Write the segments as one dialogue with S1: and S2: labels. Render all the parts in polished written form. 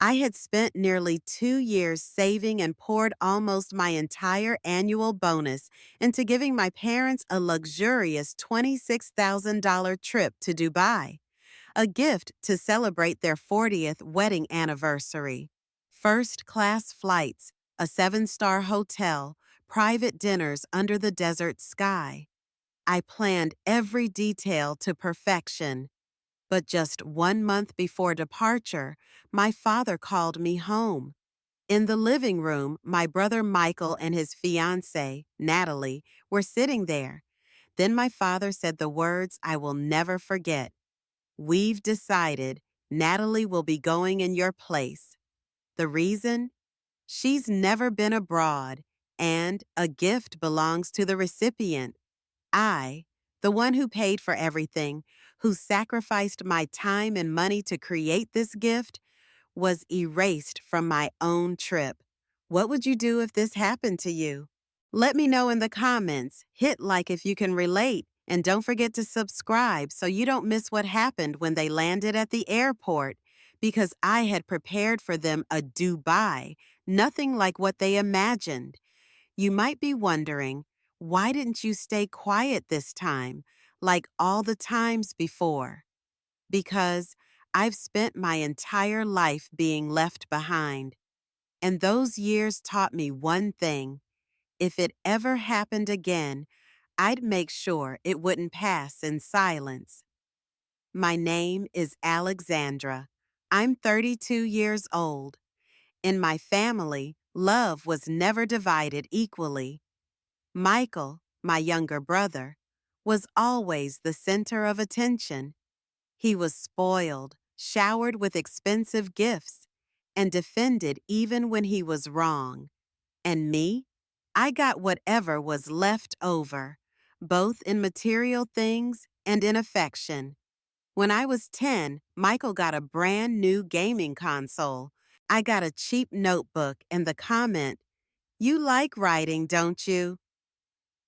S1: I had spent nearly 2 years saving and poured almost my entire annual bonus into giving my parents a luxurious $26,000 trip to Dubai, a gift to celebrate their 40th wedding anniversary. First class flights, a 7-star hotel, private dinners under the desert sky. I planned every detail to perfection. But just 1 month before departure, my father called me home. In the living room, my brother Michael and his fiancée, Natalie, were sitting there. Then my father said the words I will never forget. "We've decided Natalie will be going in your place. The reason? She's never been abroad, and a gift belongs to the recipient. I, the one who paid for everything, who sacrificed my time and money to create this gift, was erased from my own trip. What would you do if this happened to you? Let me know in the comments. Hit like if you can relate, and don't forget to subscribe so you don't miss what happened when they landed at the airport, because I had prepared for them a Dubai, nothing like what they imagined. You might be wondering, why didn't you stay quiet this time, like all the times before? Because I've spent my entire life being left behind, and those years taught me one thing. If it ever happened again, I'd make sure it wouldn't pass in silence. My name is Alexandra. I'm 32 years old. In my family, love was never divided equally. Michael, my younger brother, was always the center of attention. He was spoiled, showered with expensive gifts, and defended even when he was wrong. And me? I got whatever was left over, both in material things and in affection. When I was 10, Michael got a brand new gaming console. I got a cheap notebook and the comment, "You like writing, don't you?"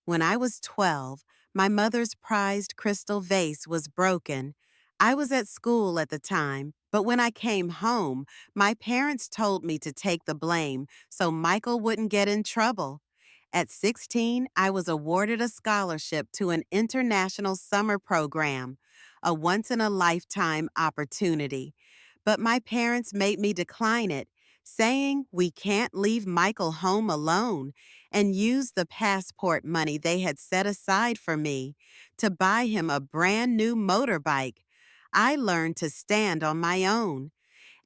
S1: When I was 12, my mother's prized crystal vase was broken. I was at school at the time, but when I came home, my parents told me to take the blame so Michael wouldn't get in trouble. At 16, I was awarded a scholarship to an international summer program, a once-in-a-lifetime opportunity. But my parents made me decline it, saying we can't leave Michael home alone, and used the passport money they had set aside for me to buy him a brand new motorbike. I learned to stand on my own.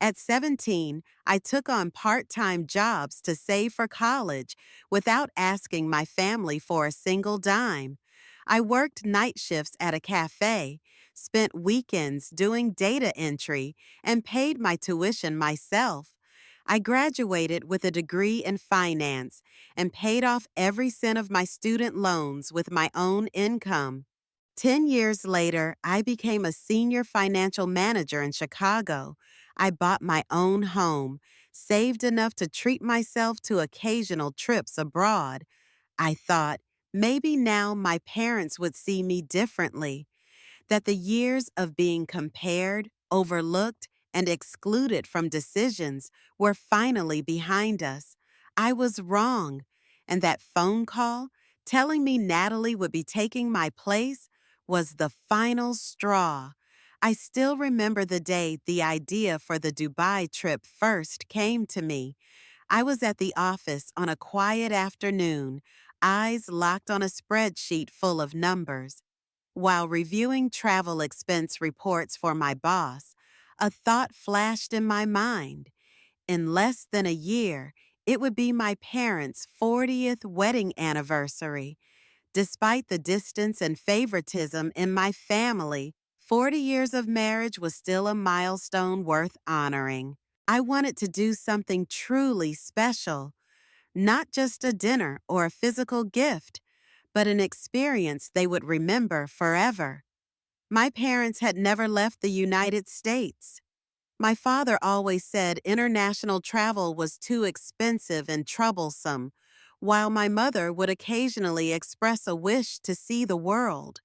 S1: At 17, I took on part-time jobs to save for college without asking my family for a single dime. I worked night shifts at a cafe, spent weekends doing data entry, and paid my tuition myself. I graduated with a degree in finance and paid off every cent of my student loans with my own income. 10 years later, I became a senior financial manager in Chicago. I bought my own home, saved enough to treat myself to occasional trips abroad. I thought maybe now my parents would see me differently, that the years of being compared, overlooked, and excluded from decisions were finally behind us. I was wrong, and that phone call telling me Natalie would be taking my place was the final straw. I still remember the day the idea for the Dubai trip first came to me. I was at the office on a quiet afternoon, eyes locked on a spreadsheet full of numbers. While reviewing travel expense reports for my boss, a thought flashed in my mind. In less than a year, it would be my parents' 40th wedding anniversary. Despite the distance and favoritism in my family, 40 years of marriage was still a milestone worth honoring. I wanted to do something truly special, not just a dinner or a physical gift, but an experience they would remember forever. My parents had never left the United States. My father always said international travel was too expensive and troublesome, while my mother would occasionally express a wish to see the world,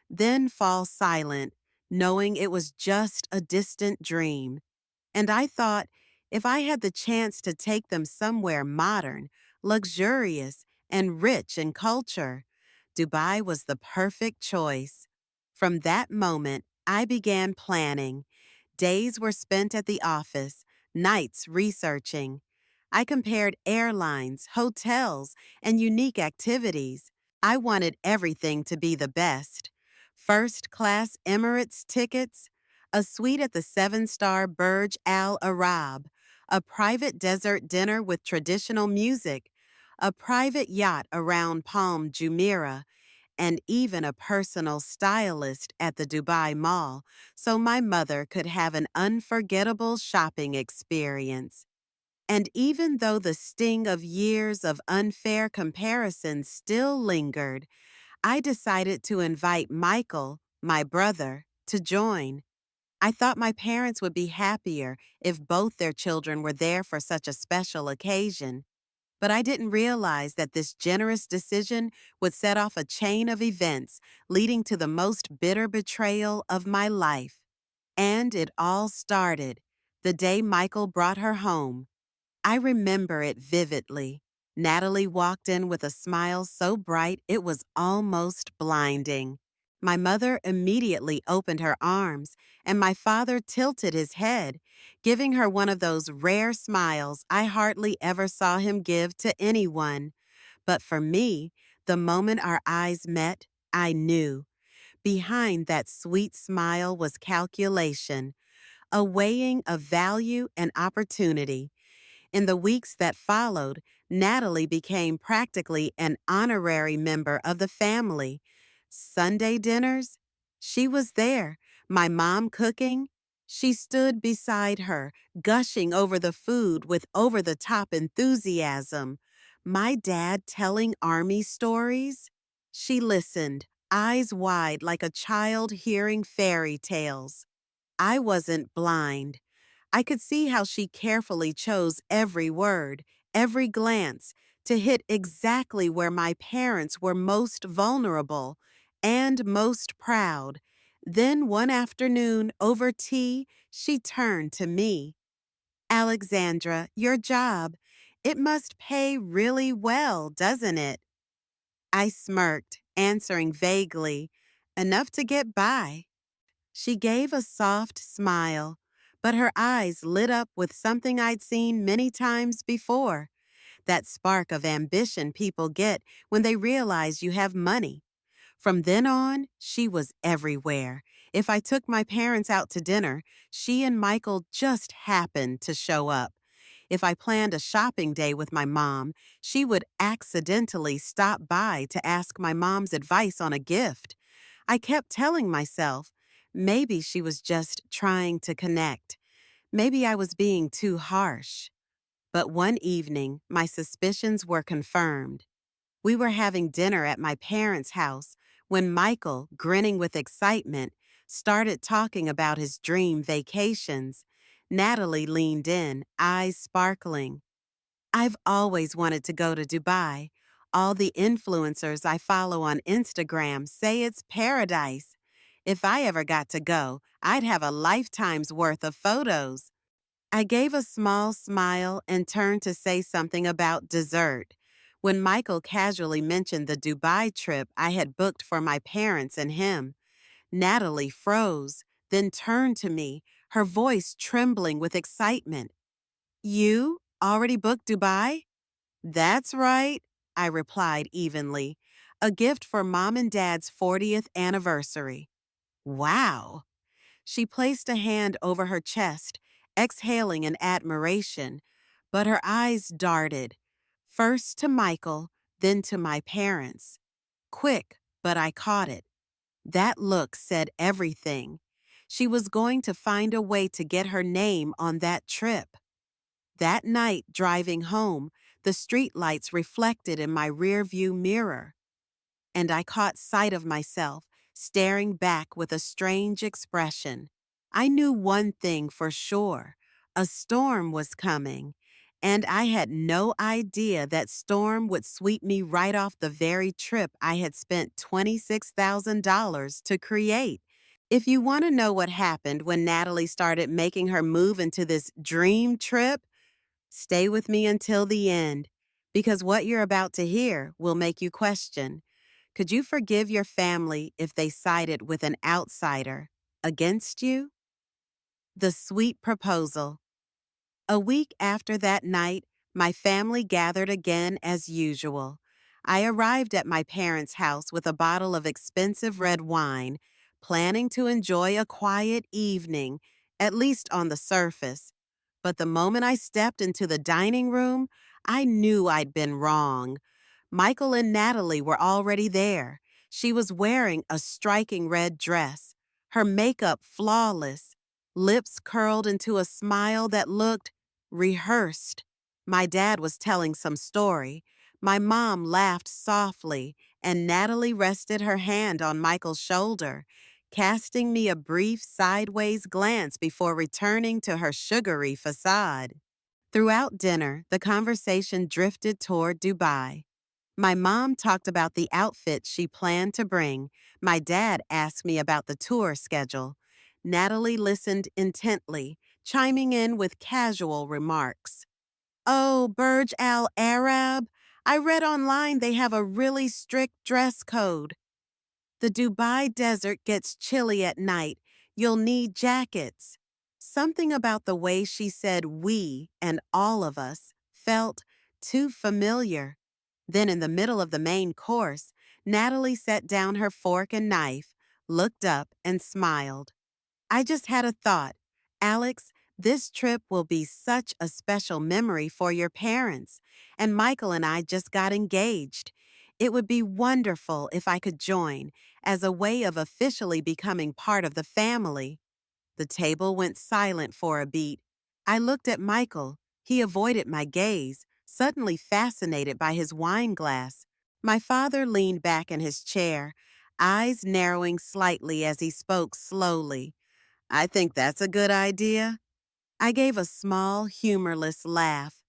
S1: then fall silent, knowing it was just a distant dream. And I thought, If I had the chance to take them somewhere modern, luxurious, and rich in culture, Dubai was the perfect choice. From that moment, I began planning. Days were spent at the office, nights researching. I compared airlines, hotels, and unique activities. I wanted everything to be the best. First class Emirates tickets, a suite at the seven-star Burj Al Arab, a private desert dinner with traditional music, a private yacht around Palm Jumeirah, and even a personal stylist at the Dubai Mall so my mother could have an unforgettable shopping experience. And even though the sting of years of unfair comparison still lingered, I decided to invite Michael, my brother, to join. I thought my parents would be happier if both their children were there for such a special occasion. But I didn't realize that this generous decision would set off a chain of events leading to the most bitter betrayal of my life. And it all started the day Michael brought her home. I remember it vividly. Natalie walked in with a smile so bright it was almost blinding. My mother immediately opened her arms, and my father tilted his head, giving her one of those rare smiles I hardly ever saw him give to anyone. But for me, the moment our eyes met, I knew. Behind that sweet smile was calculation, a weighing of value and opportunity. In the weeks that followed, Natalie became practically an honorary member of the family. Sunday dinners? She was there. My mom cooking? She stood beside her, gushing over the food with over the top enthusiasm. My dad telling army stories? She listened, eyes wide like a child hearing fairy tales. I wasn't blind. I could see how she carefully chose every word, every glance, to hit exactly where my parents were most vulnerable and most proud. Then one afternoon, over tea, she turned to me. Alexandra, your job. It must pay really well, doesn't it? I smirked, answering vaguely, enough to get by. She gave a soft smile, but her eyes lit up with something I'd seen many times before, that spark of ambition people get when they realize you have money. From then on, she was everywhere. If I took my parents out to dinner, she and Michael just happened to show up. If I planned a shopping day with my mom, she would accidentally stop by to ask my mom's advice on a gift. I kept telling myself, maybe she was just trying to connect. Maybe I was being too harsh. But one evening, my suspicions were confirmed. We were having dinner at my parents' house when Michael, grinning with excitement, started talking about his dream vacations. Natalie leaned in, eyes sparkling. I've always wanted to go to Dubai. All the influencers I follow on Instagram say it's paradise. If I ever got to go, I'd have a lifetime's worth of photos. I gave a small smile and turned to say something about dessert. When Michael casually mentioned the Dubai trip I had booked for my parents and him, Natalie froze, then turned to me, her voice trembling with excitement. You already booked Dubai? That's right, I replied evenly. A gift for Mom and Dad's 40th anniversary. Wow. She placed a hand over her chest, exhaling in admiration, but her eyes darted, first to Michael, then to my parents. Quick, but I caught it. That look said everything. She was going to find a way to get her name on that trip. That night, driving home, the streetlights reflected in my rearview mirror, and I caught sight of myself, staring back with a strange expression. I knew one thing for sure. A storm was coming, and I had no idea that storm would sweep me right off the very trip I had spent $26,000 to create. If you want to know what happened when Natalie started making her move into this dream trip, stay with me until the end, because what you're about to hear will make you question. Could you forgive your family if they sided with an outsider against you? The sweet proposal. A week after that night, my family gathered again as usual. I arrived at my parents' house with a bottle of expensive red wine, planning to enjoy a quiet evening, at least on the surface. But the moment I stepped into the dining room, I knew I'd been wrong. Michael and Natalie were already there. She was wearing a striking red dress, her makeup flawless, lips curled into a smile that looked rehearsed. My dad was telling some story. My mom laughed softly, and Natalie rested her hand on Michael's shoulder, casting me a brief sideways glance before returning to her sugary facade. Throughout dinner, the conversation drifted toward Dubai. My mom talked about the outfit she planned to bring. My dad asked me about the tour schedule. Natalie listened intently, chiming in with casual remarks. Oh, Burj Al Arab. I read online they have a really strict dress code. The Dubai desert gets chilly at night. You'll need jackets. Something about the way she said we and all of us felt too familiar. Then, in the middle of the main course, Natalie set down her fork and knife, looked up, and smiled. I just had a thought. Alex, this trip will be such a special memory for your parents, and Michael and I just got engaged. It would be wonderful if I could join as a way of officially becoming part of the family. The table went silent for a beat. I looked at Michael. He avoided my gaze, suddenly fascinated by his wine glass. My father leaned back in his chair, eyes narrowing slightly as he spoke slowly. I think that's a good idea. I gave a small, humorless laugh.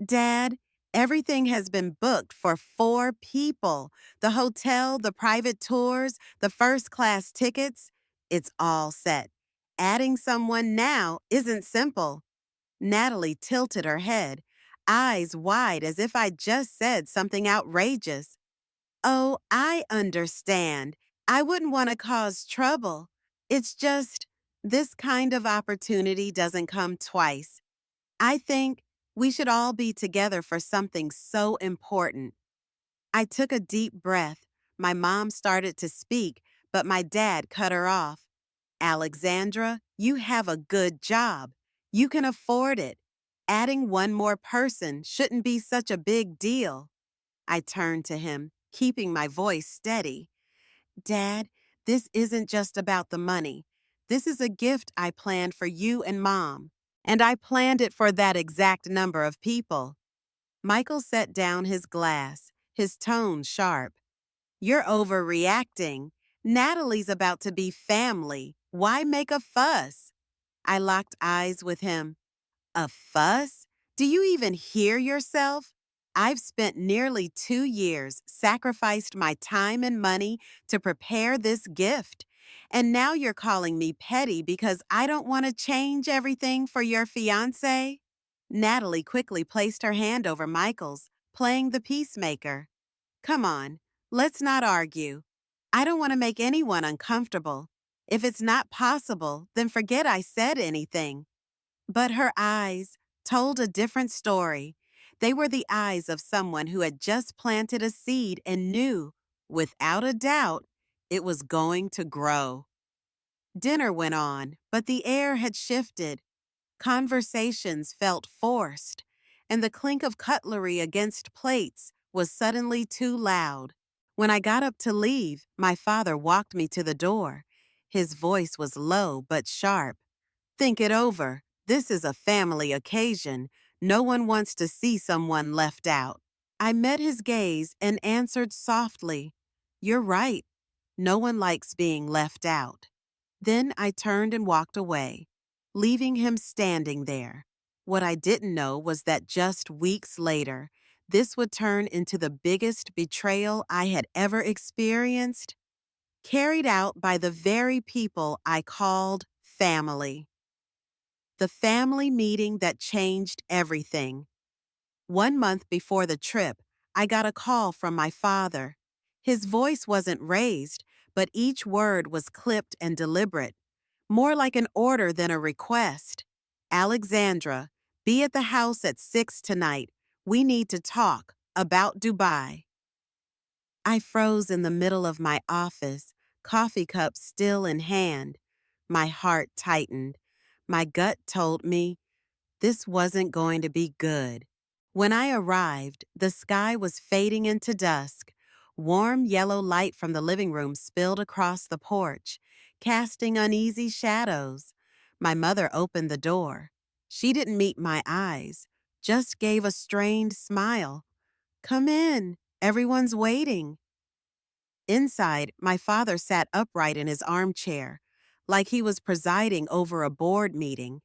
S1: Dad, everything has been booked for 4 people. The hotel, the private tours, the first-class tickets. It's all set. Adding someone now isn't simple. Natalie tilted her head, eyes wide as if I'd just said something outrageous. Oh, I understand. I wouldn't want to cause trouble. It's just, this kind of opportunity doesn't come twice. I think we should all be together for something so important. I took a deep breath. My mom started to speak, but my dad cut her off. Alexandra, you have a good job. You can afford it. Adding one more person shouldn't be such a big deal. I turned to him, keeping my voice steady. Dad, this isn't just about the money. This is a gift I planned for you and Mom. And I planned it for that exact number of people. Michael set down his glass, his tone sharp. You're overreacting. Natalie's about to be family. Why make a fuss? I locked eyes with him. A fuss? Do you even hear yourself? I've spent nearly 2 years, sacrificed my time and money to prepare this gift. And now you're calling me petty because I don't want to change everything for your fiancé? Natalie quickly placed her hand over Michael's, playing the peacemaker. Come on, let's not argue. I don't want to make anyone uncomfortable. If it's not possible, then forget I said anything. But her eyes told a different story. They were the eyes of someone who had just planted a seed and knew, without a doubt, it was going to grow. Dinner went on, but the air had shifted. Conversations felt forced, and the clink of cutlery against plates was suddenly too loud. When I got up to leave, my father walked me to the door. His voice was low but sharp. Think it over. This is a family occasion. No one wants to see someone left out. I met his gaze and answered softly, You're right. No one likes being left out. Then I turned and walked away, leaving him standing there. What I didn't know was that just weeks later, this would turn into the biggest betrayal I had ever experienced. carried out by the very people I called family. The family meeting that changed everything. 1 month before the trip, I got a call from my father. His voice wasn't raised, but each word was clipped and deliberate, more like an order than a request. Alexandra, be at the house at 6 tonight. We need to talk about Dubai. I froze in the middle of my office, coffee cup still in hand. My heart tightened. My gut told me this wasn't going to be good. When I arrived, the sky was fading into dusk. Warm yellow light from the living room spilled across the porch, casting uneasy shadows. My mother opened the door. She didn't meet my eyes, just gave a strained smile. Come in, everyone's waiting. Inside, my father sat upright in his armchair, like he was presiding over a board meeting.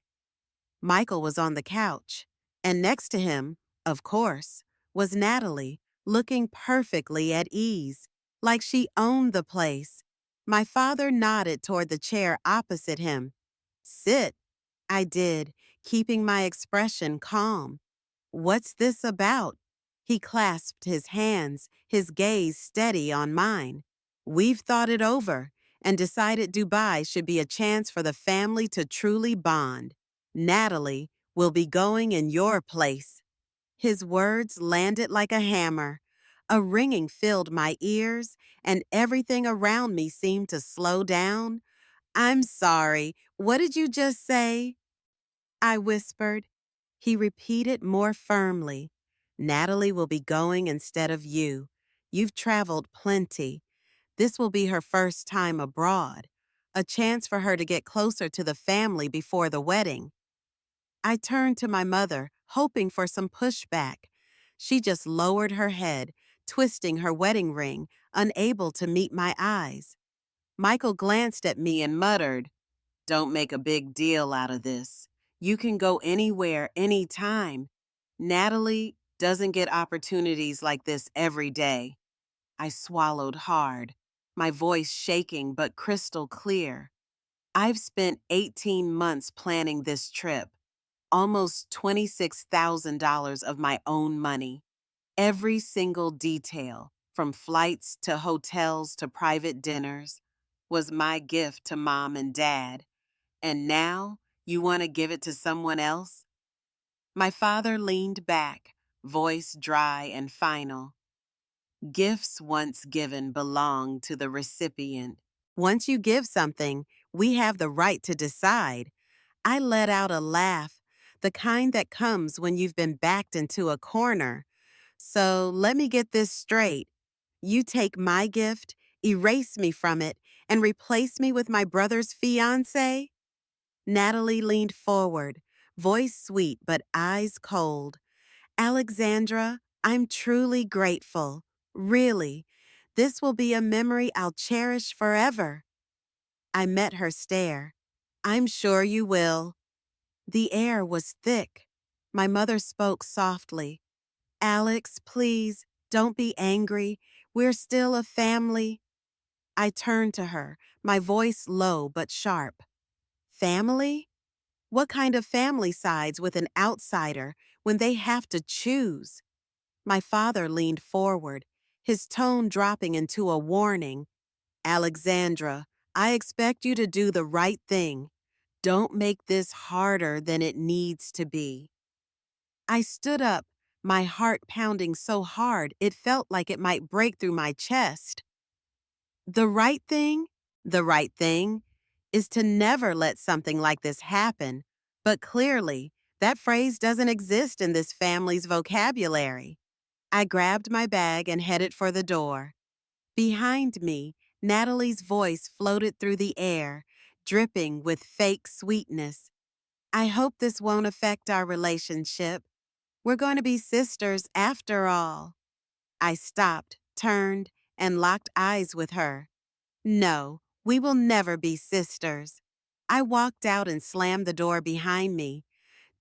S1: Michael was on the couch, and next to him, of course, was Natalie, looking perfectly at ease, like she owned the place. My father nodded toward the chair opposite him. Sit, I did, keeping my expression calm. What's this about? He clasped his hands, his gaze steady on mine. We've thought it over and decided Dubai should be a chance for the family to truly bond. Natalie will be going in your place. His words landed like a hammer. A ringing filled my ears, and everything around me seemed to slow down. I'm sorry, what did you just say? I whispered. He repeated more firmly. Natalie will be going instead of you. You've traveled plenty. This will be her first time abroad, a chance for her to get closer to the family before the wedding. I turned to my mother, hoping for some pushback. She just lowered her head, twisting her wedding ring, unable to meet my eyes. Michael glanced at me and muttered, don't make a big deal out of this. You can go anywhere, anytime. Natalie doesn't get opportunities like this every day. I swallowed hard, my voice shaking but crystal clear. I've spent 18 months planning this trip, almost $26,000 of my own money. Every single detail, from flights to hotels to private dinners, was my gift to mom and dad. And now you want to give it to someone else? My father leaned back, voice dry and final. Gifts once given belong to the recipient. Once you give something, we have the right to decide. I let out a laugh, the kind that comes when you've been backed into a corner. So let me get this straight. You take my gift, erase me from it, and replace me with my brother's fiancé? Natalie leaned forward, voice sweet but eyes cold. Alexandra, I'm truly grateful. Really. This will be a memory I'll cherish forever. I met her stare. I'm sure you will. The air was thick. My mother spoke softly. Alex, please, don't be angry. We're still a family. I turned to her, my voice low but sharp. Family? What kind of family sides with an outsider when they have to choose? My father leaned forward, his tone dropping into a warning. Alexandra, I expect you to do the right thing. Don't make this harder than it needs to be. I stood up, my heart pounding so hard it felt like it might break through my chest. The right thing? The right thing is to never let something like this happen. But clearly, that phrase doesn't exist in this family's vocabulary. I grabbed my bag and headed for the door. Behind me, Natalie's voice floated through the air, dripping with fake sweetness. I hope this won't affect our relationship. We're going to be sisters after all. I stopped, turned, and locked eyes with her. No, we will never be sisters. I walked out and slammed the door behind me.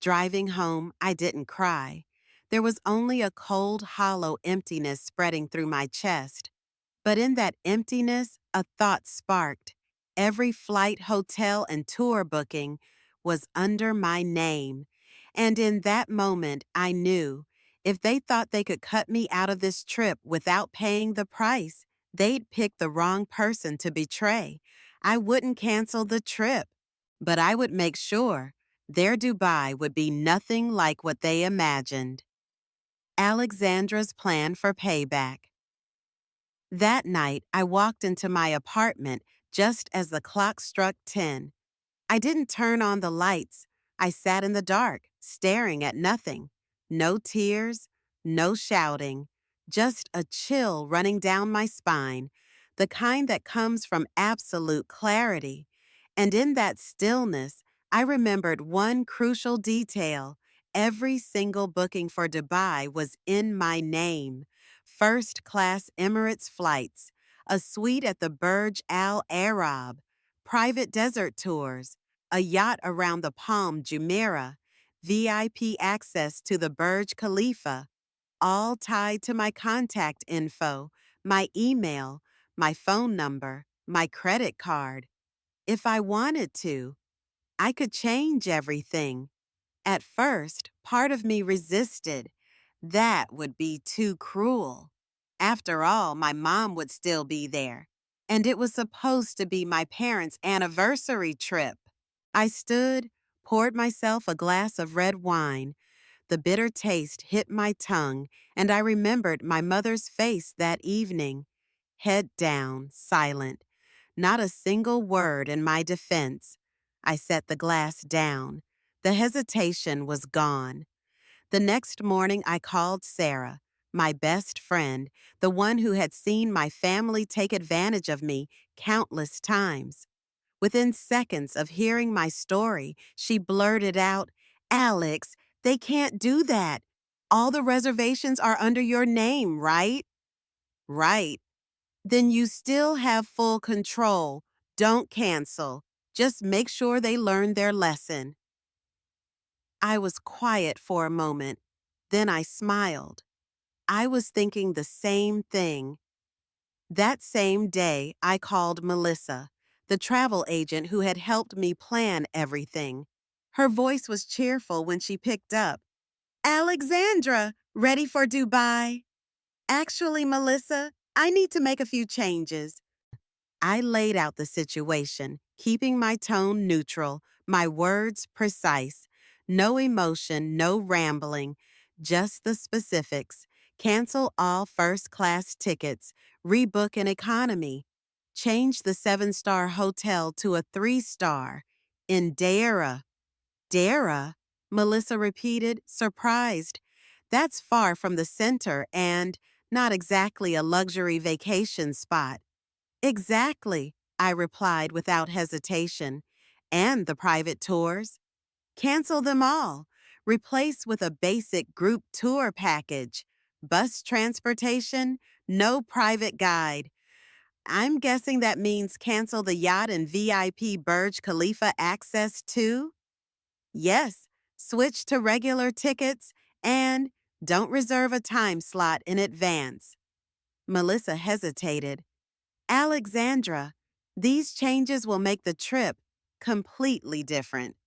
S1: Driving home, I didn't cry. There was only a cold, hollow emptiness spreading through my chest. But in that emptiness, a thought sparked. Every flight, hotel, and tour booking was under my name. And in that moment, I knew if they thought they could cut me out of this trip without paying the price, they'd pick the wrong person to betray. I wouldn't cancel the trip, but I would make sure their Dubai would be nothing like what they imagined. Alexandra's plan for payback. That night, I walked into my apartment just as the clock struck 10. I didn't turn on the lights. I sat in the dark, staring at nothing. No tears, no shouting, just a chill running down my spine, the kind that comes from absolute clarity. And in that stillness, I remembered one crucial detail. Every single booking for Dubai was in my name. First class Emirates flights, a suite at the Burj Al Arab, private desert tours, a yacht around the Palm Jumeirah, VIP access to the Burj Khalifa, all tied to my contact info, my email, my phone number, my credit card. If I wanted to, I could change everything. At first, part of me resisted. That would be too cruel. After all, my mom would still be there, and it was supposed to be my parents' anniversary trip. I stood, poured myself a glass of red wine. The bitter taste hit my tongue, and I remembered my mother's face that evening. Head down, silent. Not a single word in my defense. I set the glass down. The hesitation was gone. The next morning, I called Sarah, my best friend, the one who had seen my family take advantage of me countless times. Within seconds of hearing my story, she blurted out, "Alex, they can't do that. All the reservations are under your name, right?" "Right. Then you still have full control. Don't cancel. Just make sure they learn their lesson." I was quiet for a moment. Then I smiled. I was thinking the same thing. That same day, I called Melissa, the travel agent who had helped me plan everything. Her voice was cheerful when she picked up. "Alexandra, ready for Dubai?" "Actually, Melissa, I need to make a few changes." I laid out the situation, keeping my tone neutral, my words precise. No emotion, no rambling, just the specifics. Cancel all first-class tickets, rebook an economy. Change the 7-star hotel to a 3-star. In Dara. Dara? Melissa repeated, surprised. That's far from the center and not exactly a luxury vacation spot. Exactly, I replied without hesitation. And the private tours? Cancel them all. Replace with a basic group tour package. Bus transportation, no private guide. I'm guessing that means cancel the yacht and VIP Burj Khalifa access too? Yes, switch to regular tickets and don't reserve a time slot in advance. Melissa hesitated. "Alexandra, these changes will make the trip completely different."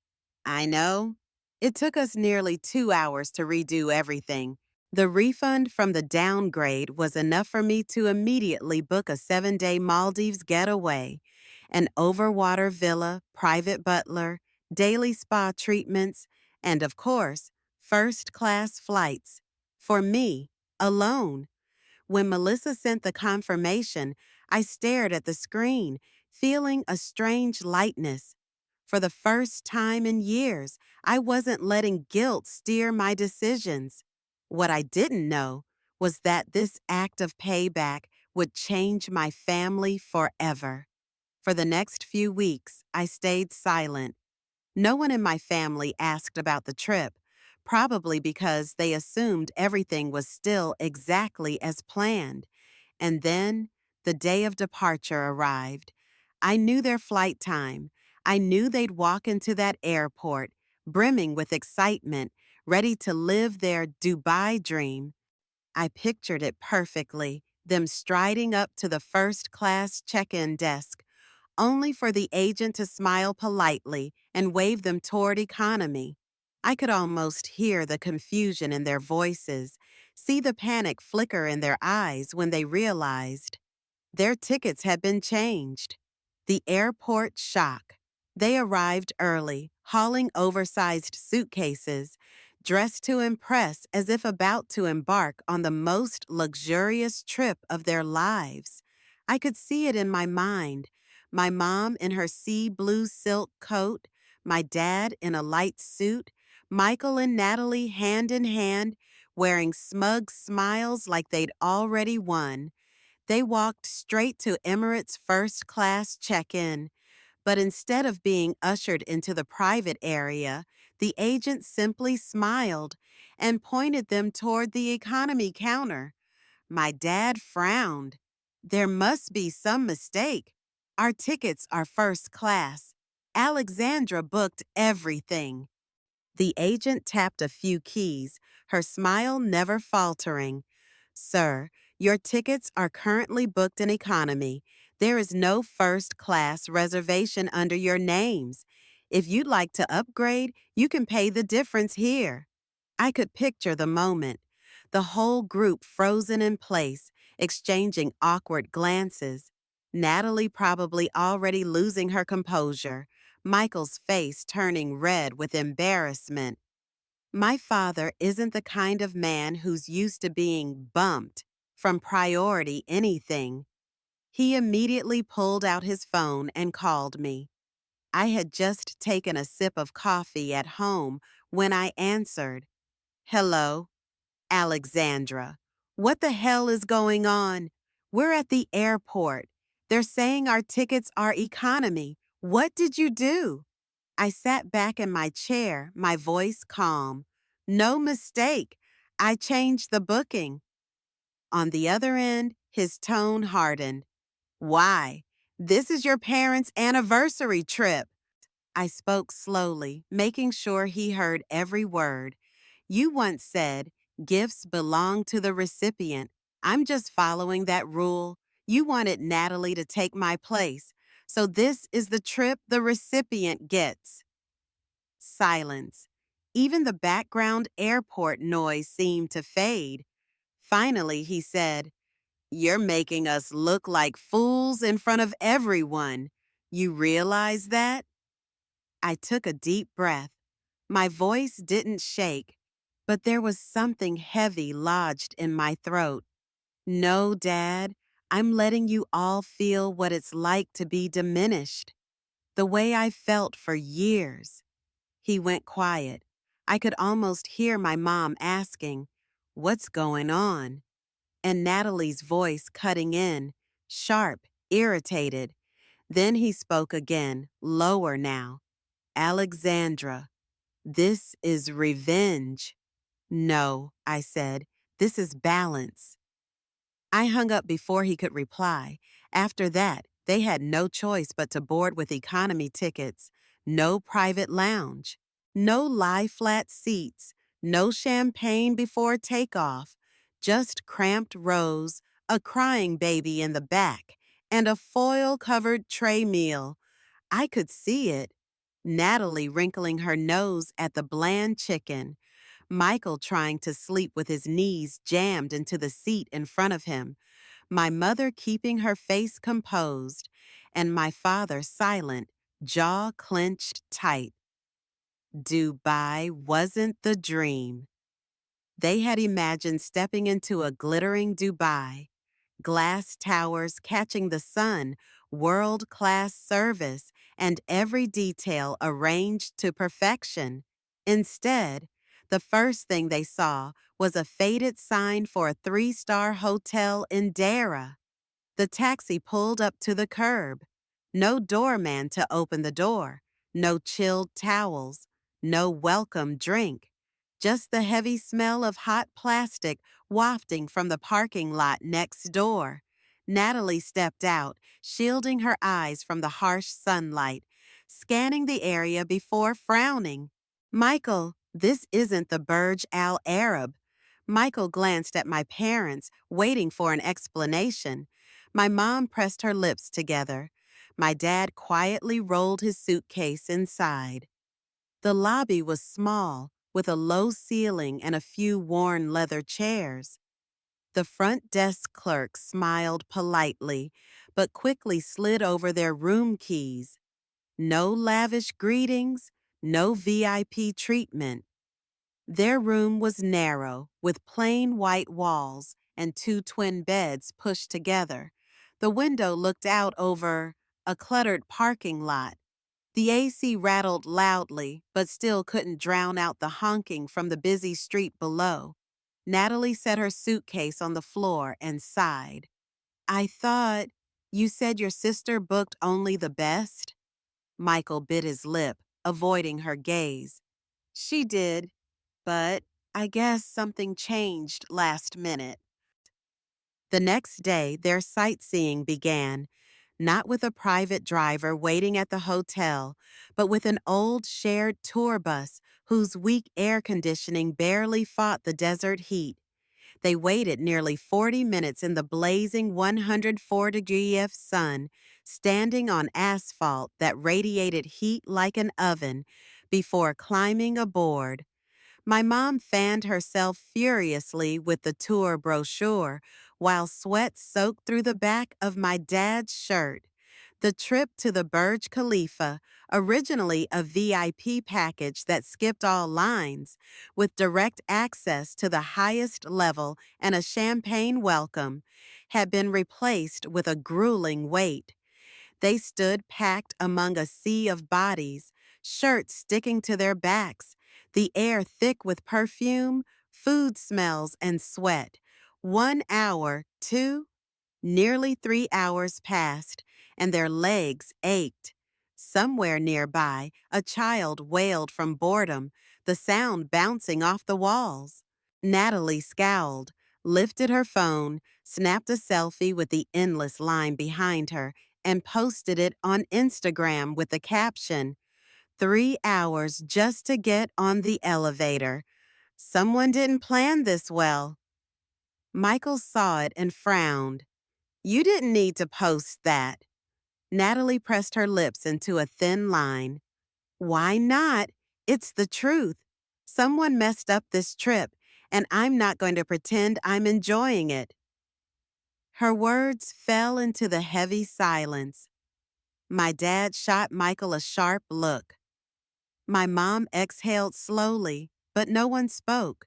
S1: "I know. It took us nearly 2 hours to redo everything. The refund from the downgrade was enough for me to immediately book a 7-day Maldives getaway, an overwater villa, private butler, daily spa treatments, and of course, first-class flights. For me, alone. When Melissa sent the confirmation, I stared at the screen, feeling a strange lightness. For the first time in years, I wasn't letting guilt steer my decisions. What I didn't know was that this act of payback would change my family forever. For the next few weeks, I stayed silent. No one in my family asked about the trip, probably because they assumed everything was still exactly as planned. And then the day of departure arrived. I knew their flight time. I knew they'd walk into that airport, brimming with excitement, ready to live their Dubai dream. I pictured it perfectly. them striding up to the first class check-in desk, only for the agent to smile politely and wave them toward economy. I could almost hear the confusion in their voices, see the panic flicker in their eyes when they realized their tickets had been changed. The airport shock. They arrived early, hauling oversized suitcases, dressed to impress as if about to embark on the most luxurious trip of their lives. I could see it in my mind. My mom in her sea blue silk coat, my dad in a light suit, Michael and Natalie hand in hand, wearing smug smiles like they'd already won. They walked straight to Emirates first class check-in, but instead of being ushered into the private area, the agent simply smiled and pointed them toward the economy counter. My dad frowned. There must be some mistake. Our tickets are first class. Alexandra booked everything. The agent tapped a few keys, her smile never faltering. Sir, your tickets are currently booked in economy. There is no first class reservation under your names. If you'd like to upgrade, you can pay the difference here. I could picture the moment. The whole group frozen in place, exchanging awkward glances. Natalie probably already losing her composure, Michael's face turning red with embarrassment. My father isn't the kind of man who's used to being bumped from priority anything. He immediately pulled out his phone and called me. I had just taken a sip of coffee at home when I answered. Hello, Alexandra. What the hell is going on? We're at the airport. They're saying our tickets are economy. What did you do? I sat back in my chair, my voice calm. No mistake. I changed the booking. On the other end, his tone hardened. Why? This is your parents' anniversary trip. I spoke slowly, making sure he heard every word. You once said, gifts belong to the recipient. I'm just following that rule. You wanted Natalie to take my place. So this is the trip the recipient gets. Silence. Even the background airport noise seemed to fade. Finally, he said, You're making us look like fools in front of everyone. You realize that? I took a deep breath. My voice didn't shake, but there was something heavy lodged in my throat. No, Dad, I'm letting you all feel what it's like to be diminished, the way I felt for years. He went quiet. I could almost hear my mom asking, What's going on? And Natalie's voice cutting in, sharp, irritated. Then he spoke again, lower now. Alexandra, this is revenge. No, I said, this is balance. I hung up before he could reply. After that, they had no choice but to board with economy tickets. No private lounge. No lie-flat seats. No champagne before takeoff. Just cramped rows, a crying baby in the back, and a foil-covered tray meal. I could see it. Natalie wrinkling her nose at the bland chicken. Michael trying to sleep with his knees jammed into the seat in front of him, my mother keeping her face composed, and my father silent, jaw clenched tight. Dubai wasn't the dream. They had imagined stepping into a glittering Dubai, glass towers catching the sun, world-class service, and every detail arranged to perfection. Instead, the first thing they saw was a faded sign for a three-star hotel in Dara. The taxi pulled up to the curb. No doorman to open the door. No chilled towels. No welcome drink. Just the heavy smell of hot plastic wafting from the parking lot next door. Natalie stepped out, shielding her eyes from the harsh sunlight, scanning the area before frowning. Michael, this isn't the Burj Al Arab. Michael glanced at my parents, waiting for an explanation. My mom pressed her lips together. My dad quietly rolled his suitcase inside. The lobby was small, with a low ceiling and a few worn leather chairs. The front desk clerk smiled politely, but quickly slid over their room keys. No lavish greetings, no VIP treatment. Their room was narrow, with plain white walls and two twin beds pushed together. The window looked out over a cluttered parking lot. The AC rattled loudly, but still couldn't drown out the honking from the busy street below. Natalie set her suitcase on the floor and sighed. I thought you said your sister booked only the best? Michael bit his lip, avoiding her gaze. She did, but I guess something changed last minute. The next day, their sightseeing began, not with a private driver waiting at the hotel, but with an old shared tour bus whose weak air conditioning barely fought the desert heat. They waited nearly 40 minutes in the blazing 104-degree F sun, standing on asphalt that radiated heat like an oven, before climbing aboard. My mom fanned herself furiously with the tour brochure while sweat soaked through the back of my dad's shirt. The trip to the Burj Khalifa, originally a VIP package that skipped all lines, with direct access to the highest level and a champagne welcome, had been replaced with a grueling wait. They stood packed among a sea of bodies, shirts sticking to their backs, the air thick with perfume, food smells, and sweat. 1 hour, two, nearly 3 hours passed, and their legs ached. Somewhere nearby, a child wailed from boredom, the sound bouncing off the walls. Natalie scowled, lifted her phone, snapped a selfie with the endless line behind her, and posted it on Instagram with the caption, 3 hours just to get on the elevator. Someone didn't plan this well. Michael saw it and frowned. You didn't need to post that. Natalie pressed her lips into a thin line. Why not? It's the truth. Someone messed up this trip, and I'm not going to pretend I'm enjoying it. Her words fell into the heavy silence. My dad shot Michael a sharp look. My mom exhaled slowly, but no one spoke.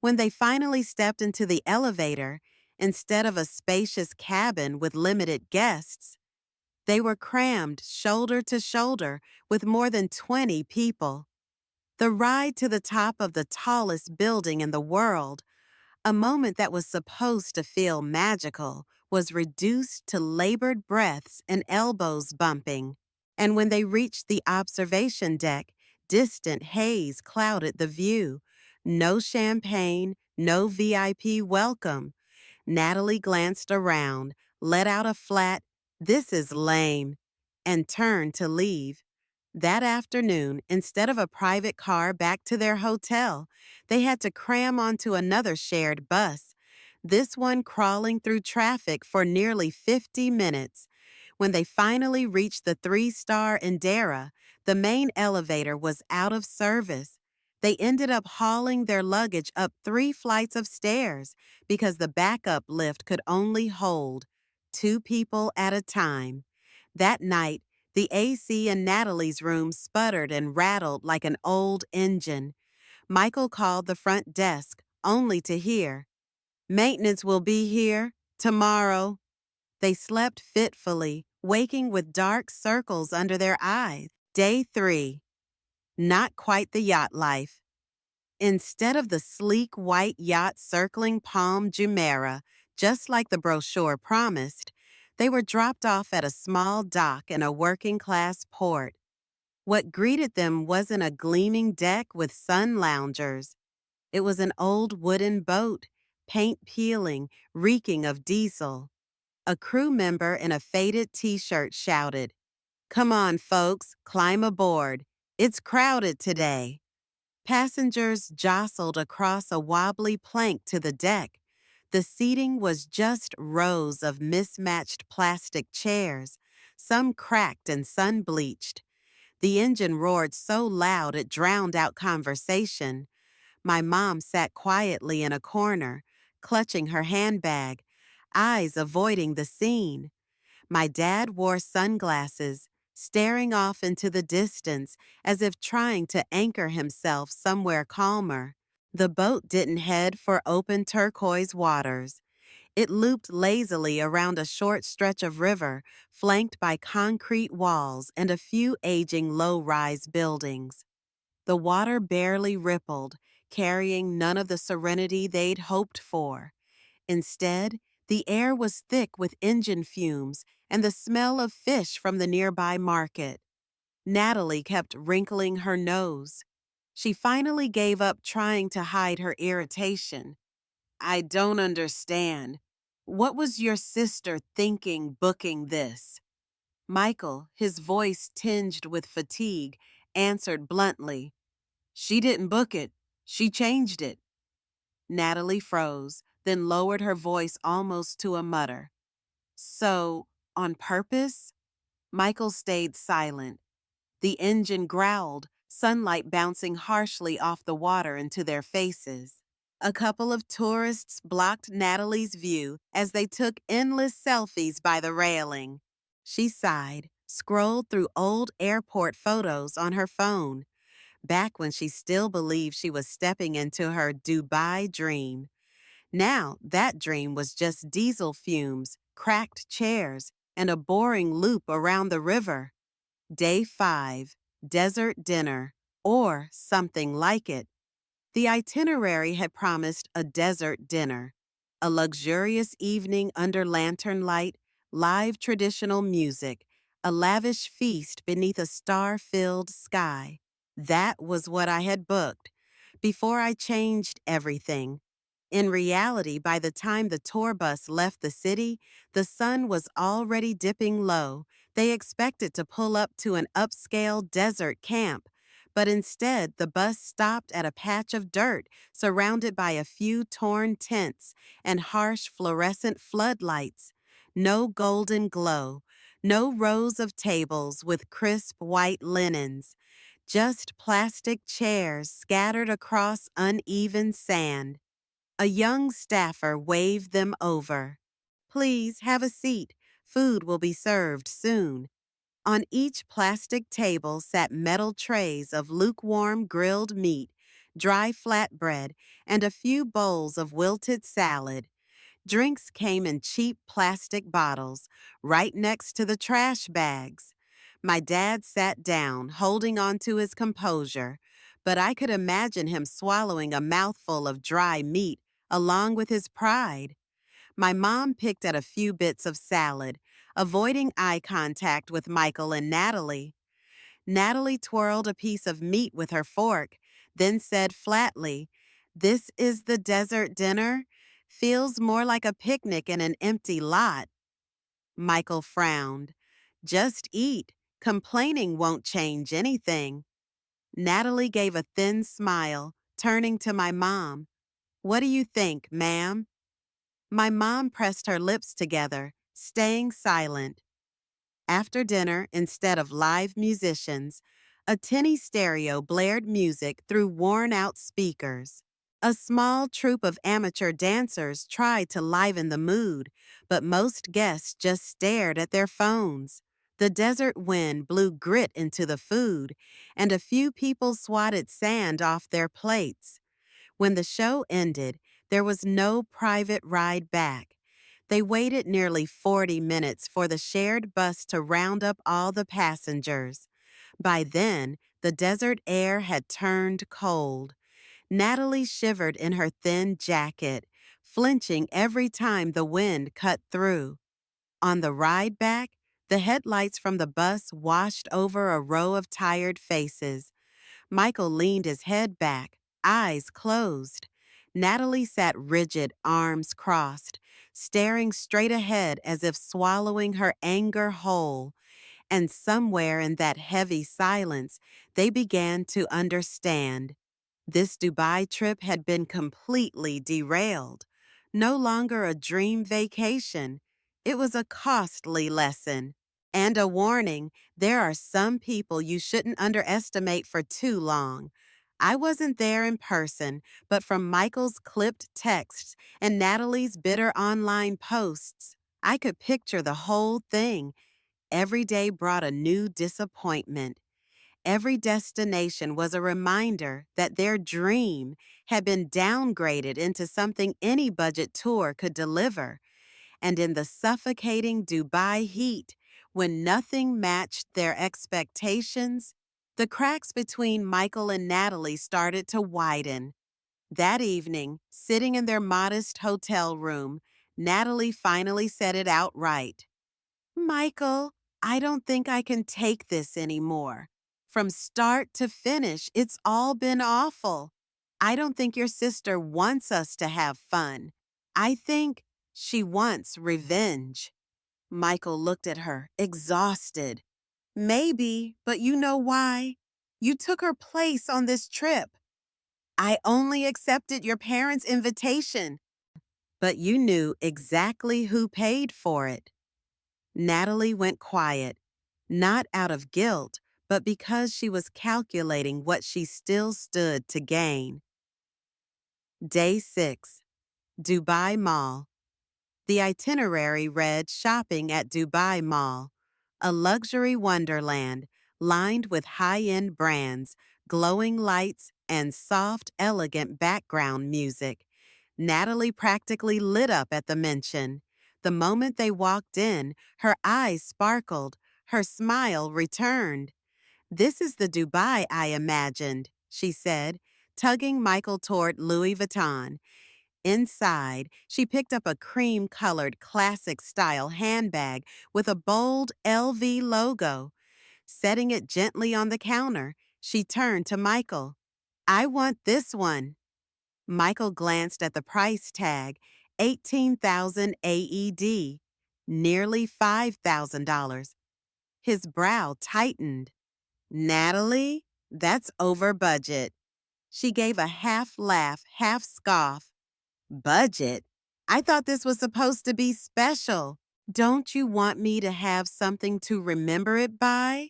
S1: When they finally stepped into the elevator, instead of a spacious cabin with limited guests, they were crammed shoulder to shoulder with more than 20 people. The ride to the top of the tallest building in the world, a moment that was supposed to feel magical, was reduced to labored breaths and elbows bumping. And when they reached the observation deck, distant haze clouded the view. No champagne, no VIP welcome. Natalie glanced around, let out a flat, "This is lame," and turned to leave. That afternoon, instead of a private car back to their hotel, they had to cram onto another shared bus, this one crawling through traffic for nearly 50 minutes. When they finally reached the three-star Indira, the main elevator was out of service. They ended up hauling their luggage up 3 flights of stairs because the backup lift could only hold 2 people at a time. That night, the AC in Natalie's room sputtered and rattled like an old engine. Michael called the front desk, only to hear, "Maintenance will be here tomorrow." They slept fitfully, waking with dark circles under their eyes. Day 3. Not quite the yacht life. Instead of the sleek white yacht circling Palm Jumeirah, just like the brochure promised, they were dropped off at a small dock in a working-class port. What greeted them wasn't a gleaming deck with sun loungers. It was an old wooden boat, paint peeling, reeking of diesel. A crew member in a faded t-shirt shouted, "Come on, folks, climb aboard. It's crowded today." Passengers jostled across a wobbly plank to the deck. The seating was just rows of mismatched plastic chairs, some cracked and sun-bleached. The engine roared so loud it drowned out conversation. My mom sat quietly in a corner, clutching her handbag, eyes avoiding the scene. My dad wore sunglasses, staring off into the distance as if trying to anchor himself somewhere calmer. The boat didn't head for open turquoise waters. It looped lazily around a short stretch of river, flanked by concrete walls and a few aging low-rise buildings. The water barely rippled, carrying none of the serenity they'd hoped for. Instead, the air was thick with engine fumes and the smell of fish from the nearby market. Natalie kept wrinkling her nose. She finally gave up trying to hide her irritation. I don't understand. What was your sister thinking booking this? Michael, his voice tinged with fatigue, answered bluntly, She didn't book it. She changed it. Natalie froze, then lowered her voice almost to a mutter. So, on purpose? Michael stayed silent. The engine growled, sunlight bouncing harshly off the water into their faces. A couple of tourists blocked Natalie's view as they took endless selfies by the railing. She sighed, scrolled through old airport photos on her phone, back when she still believed she was stepping into her Dubai dream. Now, that dream was just diesel fumes, cracked chairs, and a boring loop around the river. Day 5, desert dinner, or something like it. The itinerary had promised a desert dinner, a luxurious evening under lantern light, live traditional music, a lavish feast beneath a star-filled sky. That was what I had booked, before I changed everything. In reality, by the time the tour bus left the city, the sun was already dipping low. They expected to pull up to an upscale desert camp, but instead the bus stopped at a patch of dirt surrounded by a few torn tents and harsh fluorescent floodlights. No golden glow, no rows of tables with crisp white linens, just plastic chairs scattered across uneven sand. A young staffer waved them over. Please have a seat. Food will be served soon. On each plastic table sat metal trays of lukewarm grilled meat, dry flatbread, and a few bowls of wilted salad. Drinks came in cheap plastic bottles, right next to the trash bags. My dad sat down, holding on to his composure, but I could imagine him swallowing a mouthful of dry meat along with his pride. My mom picked at a few bits of salad, avoiding eye contact with Michael and Natalie. Natalie twirled a piece of meat with her fork, then said flatly, This is the desert dinner? Feels more like a picnic in an empty lot. Michael frowned. Just eat. Complaining won't change anything. Natalie gave a thin smile, turning to my mom. What do you think, ma'am? My mom pressed her lips together, staying silent. After dinner, instead of live musicians, a tinny stereo blared music through worn-out speakers. A small troupe of amateur dancers tried to liven the mood, but most guests just stared at their phones. The desert wind blew grit into the food, and a few people swatted sand off their plates. When the show ended, there was no private ride back. They waited nearly 40 minutes for the shared bus to round up all the passengers. By then, the desert air had turned cold. Natalie shivered in her thin jacket, flinching every time the wind cut through. On the ride back, the headlights from the bus washed over a row of tired faces. Michael leaned his head back, eyes closed. Natalie sat rigid, arms crossed, staring straight ahead as if swallowing her anger whole. And somewhere in that heavy silence, they began to understand. This Dubai trip had been completely derailed. No longer a dream vacation. It was a costly lesson. And a warning, there are some people you shouldn't underestimate for too long. I wasn't there in person, but from Michael's clipped texts and Natalie's bitter online posts, I could picture the whole thing. Every day brought a new disappointment. Every destination was a reminder that their dream had been downgraded into something any budget tour could deliver. And in the suffocating Dubai heat, when nothing matched their expectations, the cracks between Michael and Natalie started to widen. That evening, sitting in their modest hotel room, Natalie finally said it outright. Michael, I don't think I can take this anymore. From start to finish, it's all been awful. I don't think your sister wants us to have fun. I think she wants revenge. Michael looked at her, exhausted. Maybe, but you know why? You took her place on this trip. I only accepted your parents' invitation, but you knew exactly who paid for it. Natalie went quiet, not out of guilt, but because she was calculating what she still stood to gain. Day 6, Dubai Mall. The itinerary read shopping at Dubai Mall, a luxury wonderland lined with high-end brands, glowing lights, and soft, elegant background music. Natalie practically lit up at the mention. The moment they walked in, her eyes sparkled, her smile returned. This is the Dubai I imagined, she said, tugging Michael toward Louis Vuitton. Inside, she picked up a cream-colored classic-style handbag with a bold LV logo. Setting it gently on the counter, she turned to Michael. I want this one. Michael glanced at the price tag, 18,000 AED, nearly $5,000. His brow tightened. Natalie, that's over budget. She gave a half laugh, half scoff. Budget? I thought this was supposed to be special. Don't you want me to have something to remember it by?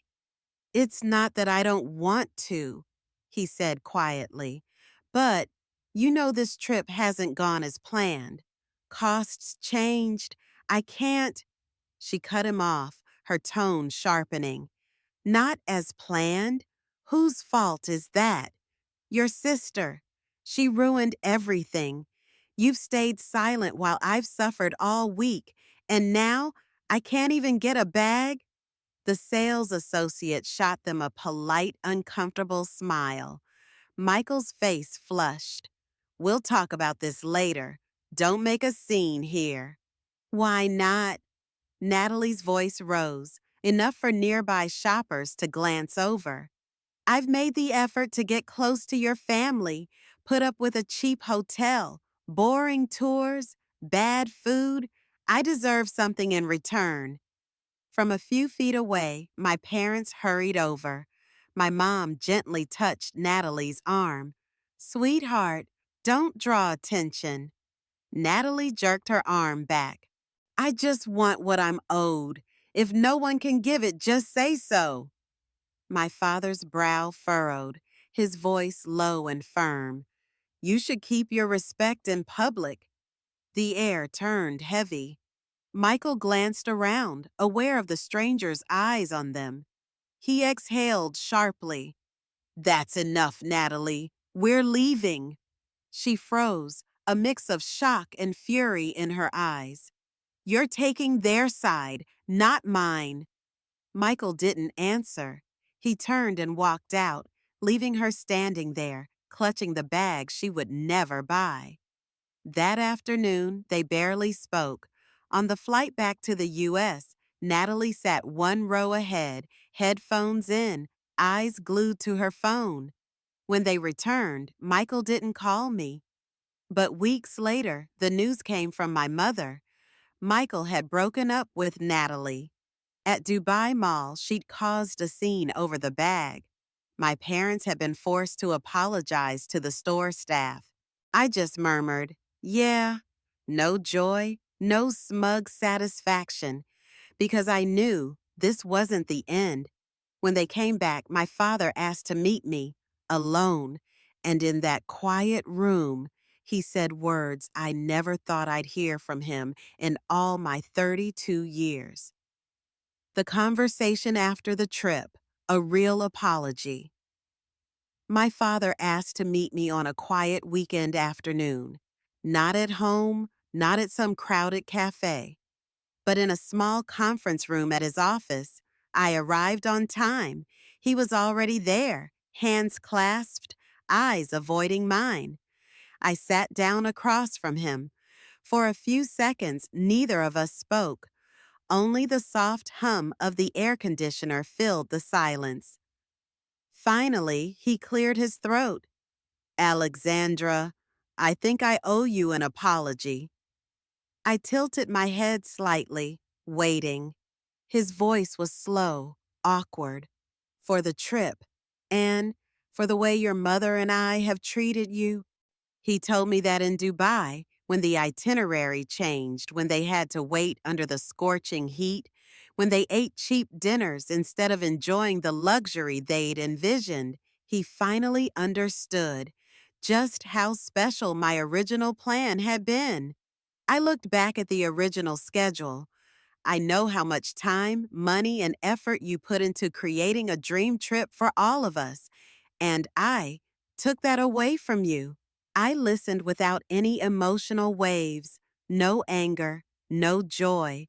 S1: It's not that I don't want to, he said quietly, but you know this trip hasn't gone as planned. Costs changed. I can't. She cut him off, her tone sharpening. Not as planned? Whose fault is that? Your sister. She ruined everything. You've stayed silent while I've suffered all week, and now I can't even get a bag? The sales associate shot them a polite, uncomfortable smile. Michael's face flushed. We'll talk about this later. Don't make a scene here. Why not? Natalie's voice rose, enough for nearby shoppers to glance over. I've made the effort to get close to your family, put up with a cheap hotel, boring tours, bad food. I deserve something in return. From a few feet away, my parents hurried over. My mom gently touched Natalie's arm. Sweetheart, don't draw attention. Natalie jerked her arm back. I just want what I'm owed. If no one can give it, just say so. My father's brow furrowed, his voice low and firm. You should keep your respect in public. The air turned heavy. Michael glanced around, aware of the stranger's eyes on them. He exhaled sharply. That's enough, Natalie. We're leaving. She froze, a mix of shock and fury in her eyes. You're taking their side, not mine. Michael didn't answer. He turned and walked out, leaving her standing there, clutching the bag she would never buy. That afternoon, they barely spoke. On the flight back to the U.S., Natalie sat one row ahead, headphones in, eyes glued to her phone. When they returned, Michael didn't call me. But weeks later, the news came from my mother. Michael had broken up with Natalie. At Dubai Mall, she'd caused a scene over the bag. My parents had been forced to apologize to the store staff. I just murmured, yeah, no joy, no smug satisfaction, because I knew this wasn't the end. When they came back, my father asked to meet me, alone, and in that quiet room, he said words I never thought I'd hear from him in all my 32 years. The conversation after the trip, a real apology. My father asked to meet me on a quiet weekend afternoon. Not at home, not at some crowded cafe, but in a small conference room at his office. I arrived on time. He was already there, hands clasped, eyes avoiding mine. I sat down across from him. For a few seconds, neither of us spoke. Only the soft hum of the air conditioner filled the silence. Finally, he cleared his throat. Alexandra, I think I owe you an apology. I tilted my head slightly, waiting. His voice was slow, awkward. For the trip, and for the way your mother and I have treated you. He told me that in Dubai, when the itinerary changed, when they had to wait under the scorching heat, when they ate cheap dinners instead of enjoying the luxury they'd envisioned, he finally understood just how special my original plan had been. I looked back at the original schedule. I know how much time, money, and effort you put into creating a dream trip for all of us, and I took that away from you. I listened without any emotional waves, no anger, no joy,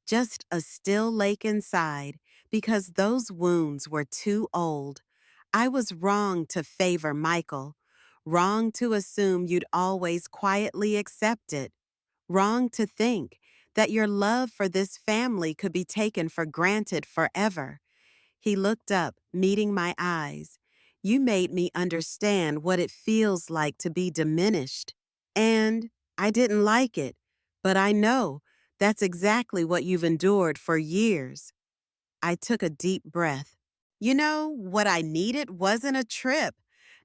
S1: just a still lake inside, because those wounds were too old. I was wrong to favor Michael, wrong to assume you'd always quietly accept it, wrong to think that your love for this family could be taken for granted forever. He looked up, meeting my eyes. You made me understand what it feels like to be diminished. And I didn't like it, but I know that's exactly what you've endured for years. I took a deep breath. You know, what I needed wasn't a trip,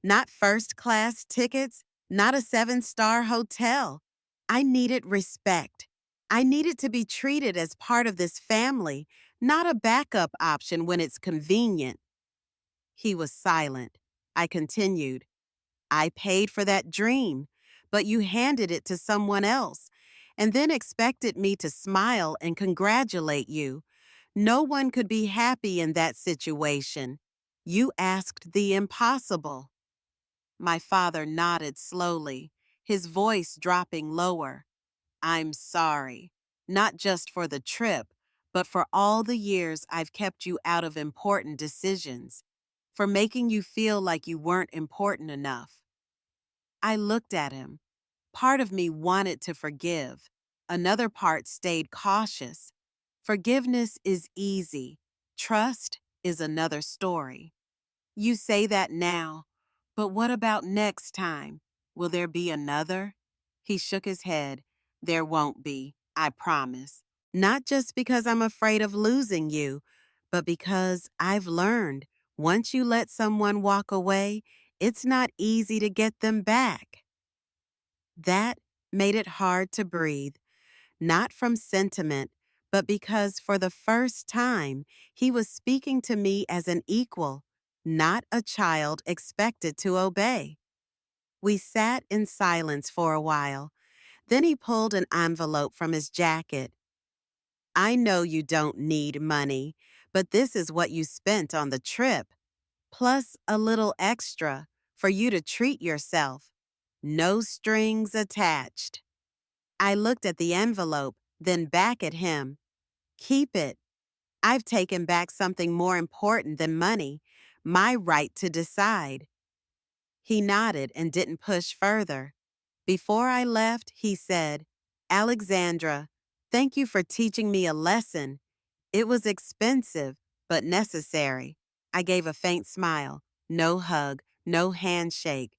S1: not first-class tickets, not a seven-star hotel. I needed respect. I needed to be treated as part of this family, not a backup option when it's convenient. He was silent. I continued. I paid for that dream, but you handed it to someone else, and then expected me to smile and congratulate you. No one could be happy in that situation. You asked the impossible. My father nodded slowly, his voice dropping lower. I'm sorry, not just for the trip, but for all the years I've kept you out of important decisions, for making you feel like you weren't important enough. I looked at him. Part of me wanted to forgive. Another part stayed cautious. Forgiveness is easy. Trust is another story. You say that now, but what about next time? Will there be another? He shook his head. There won't be, I promise. Not just because I'm afraid of losing you, but because I've learned once you let someone walk away, it's not easy to get them back. That made it hard to breathe, not from sentiment, but because for the first time, he was speaking to me as an equal, not a child expected to obey. We sat in silence for a while. Then he pulled an envelope from his jacket. I know you don't need money, but this is what you spent on the trip, plus a little extra for you to treat yourself. No strings attached. I looked at the envelope, then back at him. Keep it. I've taken back something more important than money, my right to decide. He nodded and didn't push further. Before I left, he said, Alexandra, thank you for teaching me a lesson. It was expensive, but necessary. I gave a faint smile. No hug, no handshake.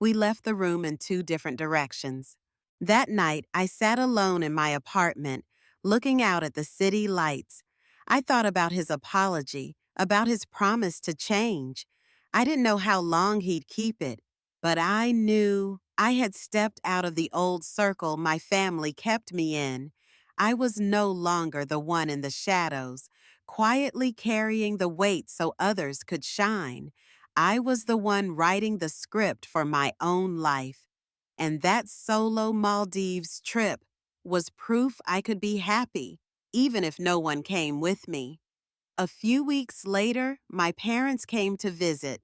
S1: We left the room in two different directions. That night, I sat alone in my apartment, looking out at the city lights. I thought about his apology, about his promise to change. I didn't know how long he'd keep it, but I knew I had stepped out of the old circle my family kept me in. I was no longer the one in the shadows, quietly carrying the weight so others could shine. I was the one writing the script for my own life. And that solo Maldives trip was proof I could be happy, even if no one came with me. A few weeks later, my parents came to visit.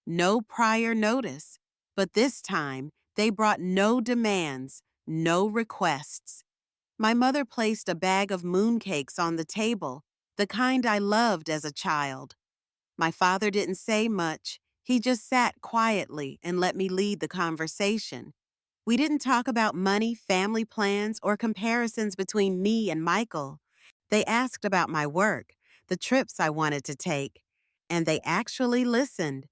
S1: No prior notice, but this time they brought no demands, no requests. My mother placed a bag of mooncakes on the table, the kind I loved as a child. My father didn't say much. He just sat quietly and let me lead the conversation. We didn't talk about money, family plans, or comparisons between me and Michael. They asked about my work, the trips I wanted to take, and they actually listened.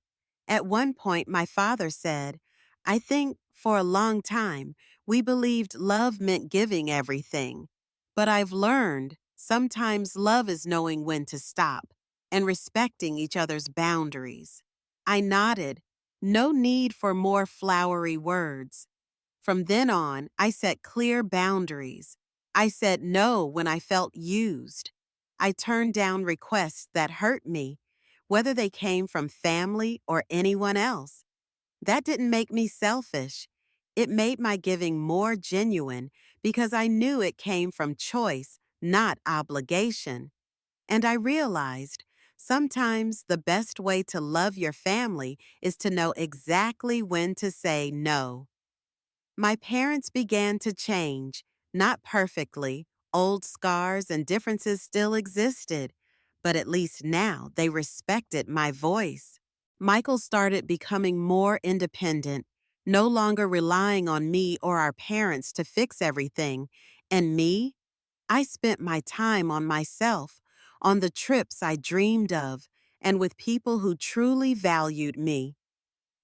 S1: At one point, my father said, I think for a long time we believed love meant giving everything. But I've learned sometimes love is knowing when to stop and respecting each other's boundaries. I nodded. No need for more flowery words. From then on, I set clear boundaries. I said no when I felt used. I turned down requests that hurt me, whether they came from family or anyone else. That didn't make me selfish. It made my giving more genuine because I knew it came from choice, not obligation. And I realized sometimes the best way to love your family is to know exactly when to say no. My parents began to change, not perfectly. Old scars and differences still existed, but at least now they respected my voice. Michael started becoming more independent, no longer relying on me or our parents to fix everything. And me, I spent my time on myself, on the trips I dreamed of, and with people who truly valued me.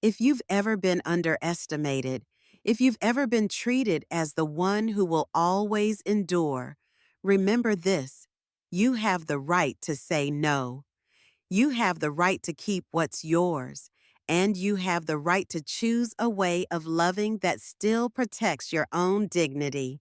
S1: If you've ever been underestimated, if you've ever been treated as the one who will always endure, remember this: you have the right to say no. You have the right to keep what's yours, and you have the right to choose a way of loving that still protects your own dignity.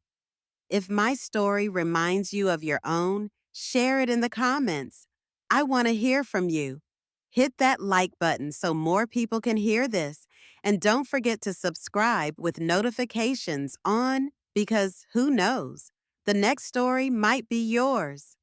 S1: If my story reminds you of your own, share it in the comments. I want to hear from you. Hit that like button so more people can hear this. And don't forget to subscribe with notifications on because who knows? The next story might be yours.